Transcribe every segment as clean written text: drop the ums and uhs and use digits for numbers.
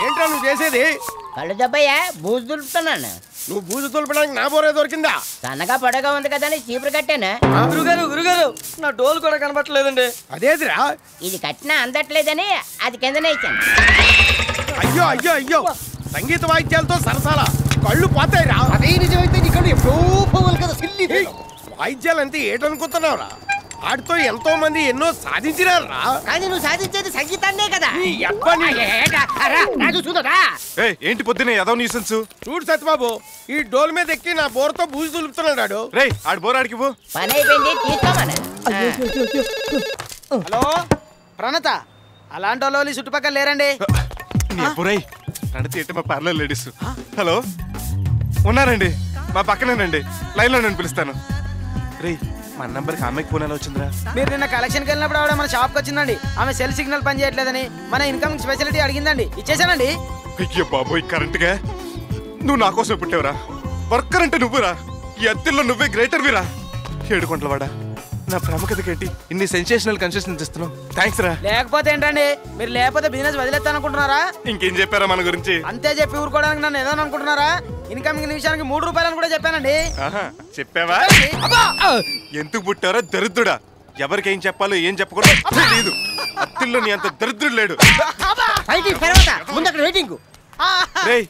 ఏంట్రా నువ్వు చేసేది? కళ్ళు దెబ్బయ్యా, బూజు దులుపుతున్నాను. నువ్వు బూజు దులపడానికి నా బోరే దొరికిందా? సన్నగా పొడగా ఉంది కదా అని చీపురు కట్టాను. గురుగారు నా డోలు కూడా కనబట్టలేదండి. అదేదిరా? ఇది కట్టినా అందట్లేదని అది కిందనే ఇచ్చాను. అయ్యో అయ్యో అయ్యో, సంగీత వాయిద్యాలతో సరసాల కళ్ళు పోతాయిరా. అదే నిజమైతే నీ కళ్ళు ఎప్పుడూ పోవాలి కదా సిల్లి. వాయిద్యాలంటే ఏంటనుకుంటున్నావురా? వాటితో ఎంతో మంది ఎన్నో సాధించినారా. కానీ నువ్వు సాధించేది సంగీతాన్నే కదా. ఏంటి పొద్దునే ఏదో న్యూసెన్స్? చూడు సత్యబాబు, ఈ డోల్ మీద ఎక్కి నా బోర్తో బూజు దులుపుతున్నాడు. రేయ్ ఆడు బోర్ ఆడికి పో. పని అయిపోయింది, తీసుకోమని. హలో ప్రణత, అలాంటి వాళ్ళు చుట్టుపక్కల లేరండి. అంటే మా పార్లర్ లేడీస్. హలో ఉన్నారండి, మా పక్కనేనండి, లైన్ లో నేను పిలుస్తాను. రేయ్ మన నంబర్కి అమ్మాయికి ఫోన్ ఎలా వచ్చిందిరా? మీరు నిన్న కలెక్షన్కి వెళ్ళినప్పుడు ఆవిడ మన షాప్కి వచ్చిందండి. ఆమె సెల్ సిగ్నల్ పని చేయట్లేదని మన ఇన్కమింగ్ స్పెషాలిటీ అడిగిందండి, ఇచ్చేసానండి. అయ్యో బాబోయ్, కరెంట్ గా నువ్వు నా కోసం పుట్టావురా. వర్కర్ అంటే నువ్వురా, ఈ అత్తిల్లో నువ్వే గ్రేటర్ వీరా. 7 కొంటల వాడా, నా ప్రముఖతకేంటి ఇన్ని సెన్సేషనల్ కన్సెషన్స్ ఇస్తున్నావు? థ్యాంక్స్ రా. లేకపోతే ఏంటండి, మీరు లేకపోతే బిజినెస్ వదిలేస్తానుకుంటున్నారా? ఇంకేం చెప్పారా మన గురించి? అంతే చెప్పి ఊరుకోవడానికి నన్ను ఏదో అనుకుంటున్నారా? ఇన్కమింగ్ నిమిషానికి 3 రూపాయలని కూడా చెప్పానండి. చెప్పావా? ఎందుకు పుట్టారో దరిద్రుడా. ఎవరికేం చెప్పాలో ఏం చెప్పకూడదు తెలీదు. అత్తిల్లో నీ అంత దరిద్రుడు లేడు. రేయ్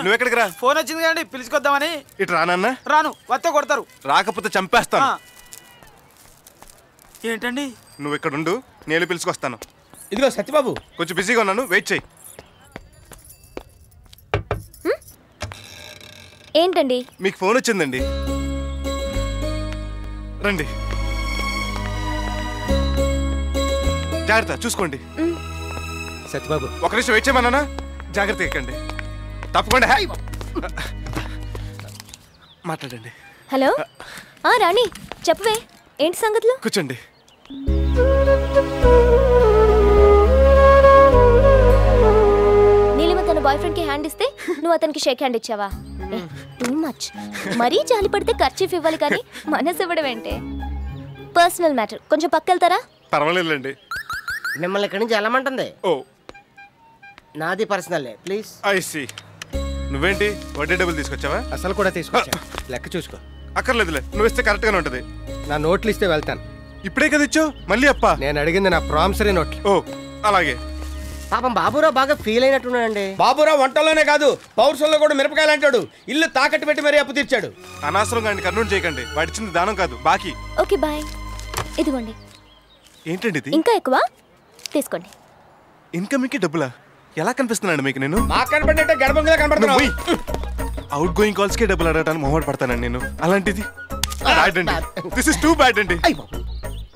నువ్వెక్కడికి రా? ఫోన్ వచ్చింది కదండి, పిలుచుకొద్దామని. ఇటు రానన్నా? రాను, వస్తే కొడతారు. రాకపోతే చంపేస్తాను. ఏంటండి? నువ్వు ఇక్కడ ఉండు, నేను పిలుచుకొస్తాను. ఇదిగో సత్యబాబు, కొంచెం బిజీగా ఉన్నాను, వెయిట్ చెయ్యి. ఏంటండి? మీకు ఫోన్ వచ్చిందండి, రండి. జాగ్రత్త చూసుకోండి. సత్యబాబు ఒక నిమిషం వెయిట్ చేయమన్నానా? జాగ్రత్త ఎక్కండి, తప్పకుండా. మాట్లాడండి. హలో రాణి, చెప్పవే, ఏంటి సంగతులు? కూర్చోండి. నీలిమ తన బాయ్ ఫ్రెండ్ కి హ్యాండ్ ఇస్తే నువ్వు అతనికి షేక్ హ్యాండ్ ఇచ్చావా? Too much. మరీ జాలి పడితే ఖర్చీఫ్ ఇవ్వాలి కానీ మనసు ఇవ్వడం ఏంటే? పర్సనల్ మ్యాటర్, కొంచెం పక్కెళ్తారా? పర్వాలేదండి. మిమ్మల్ని ఇక్కడి నుంచి వెళ్ళమంటుంది. ఓ నాది పర్సనల్ ప్లీజ్. I see. నువ్వేంటి వడ్డీ డబ్బులు తీసుకొచ్చావా? అసలు కూడా తీసుకొచ్చా, లెక్క చూసుకో. అక్కర్లేదులే, నువ్వు ఇస్తే కరెక్ట్ గానే ఉంటది. నా నోట్లు ఇస్తే వెళ్తాను. ఇప్పుడే కదా ఇచ్చావు, మళ్ళీ అప్ప? నేను అడిగింది నా ప్రామిసరీ నోట్లు. ఓ అలాగే. పాపం బాబురావు బాగా ఫీల్ అయినట్టున్నాడండి. బాబురావు వంటల్లోనే కాదు, పౌరుషంలో కూడా మిరపకాయలు అంటాడు. ఇల్లు తాకట్టు పెట్టి మరీ అప్పు తీర్చాడు. అనవసరంగా ఆయన కర్నూలు చేయకండి, వాడిచ్చింది దానం కాదు బాకీ. Okay bye. ఇదిగోండి. ఏంటండి ఇది? ఇంకా ఎక్కువ తీసుకోండి. ఇన్కమింగ్ కి డబ్బులా? ఎలా కనిపిస్తున్నాడు మీకు నేను? మాకు కనపడినట్టే గడబంగా కనపడుతున్నావు. అవుట్ గోయింగ్ కాల్స్ కే డబ్బులు అడగడానికి మొహమాట పడతానండి నేను. అలాంటిది బ్యాడ్ అండి. దిస్ ఇస్ టూ బ్యాడ్ అండి.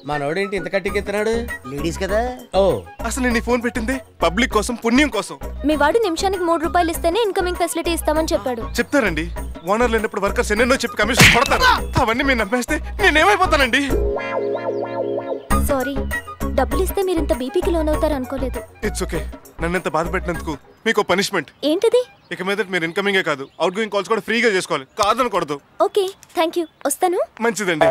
మా నోడేంటి ఇంత కట్టికెత్తున్నాడు? లేడీస్ కదా. ఓ అసలు నేను ఈ ఫోన్ పెట్టింది పబ్లిక్ కోసం, పుణ్యం కోసం. మీ వాడు నిమిషానికి 3 రూపాయలు ఇస్తేనే ఇన్కమింగ్ ఫెసిలిటీ ఇస్తామని చెప్పాడు. చెప్తారండి, ఓనర్ లేనప్పుడు వర్కర్స్ ఎన్నెన్నో చెప్పి కమిషన్ కొడతారు. అవన్నీ మీరు నమ్మేస్తే నేనేమైపోతానండి? సారీ, డబ్బులు ఇస్తే మీరు ఇంత బీపీకి లోన్ అవుతారు అనుకోలేదు. It's okay. నన్ను ఇంత బాధ పెట్టినందుకు మీకు పనిష్మెంట్. ఏంటిది? ఇక మీద మీరు ఇన్కమింగే కాదు, అవుట్ గోయింగ్ కాల్స్ కూడా ఫ్రీగా చేసుకోవాలి, కాదనకూడదు. ఓకే థ్యాంక్ యూ, వస్తాను. మంచిదండి.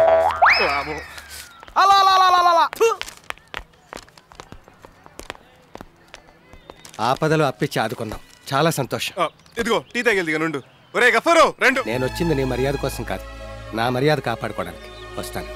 ఆపదలో అప్పిచ్చి ఆదుకున్నాం, చాలా సంతోషం. ఇదిగో టీ తాగేది నుండు. ఒరే గఫరు రెండు. నేను వచ్చింది నీ మర్యాద కోసం కాదు, నా మర్యాద కాపాడుకోవడానికి. వస్తాను.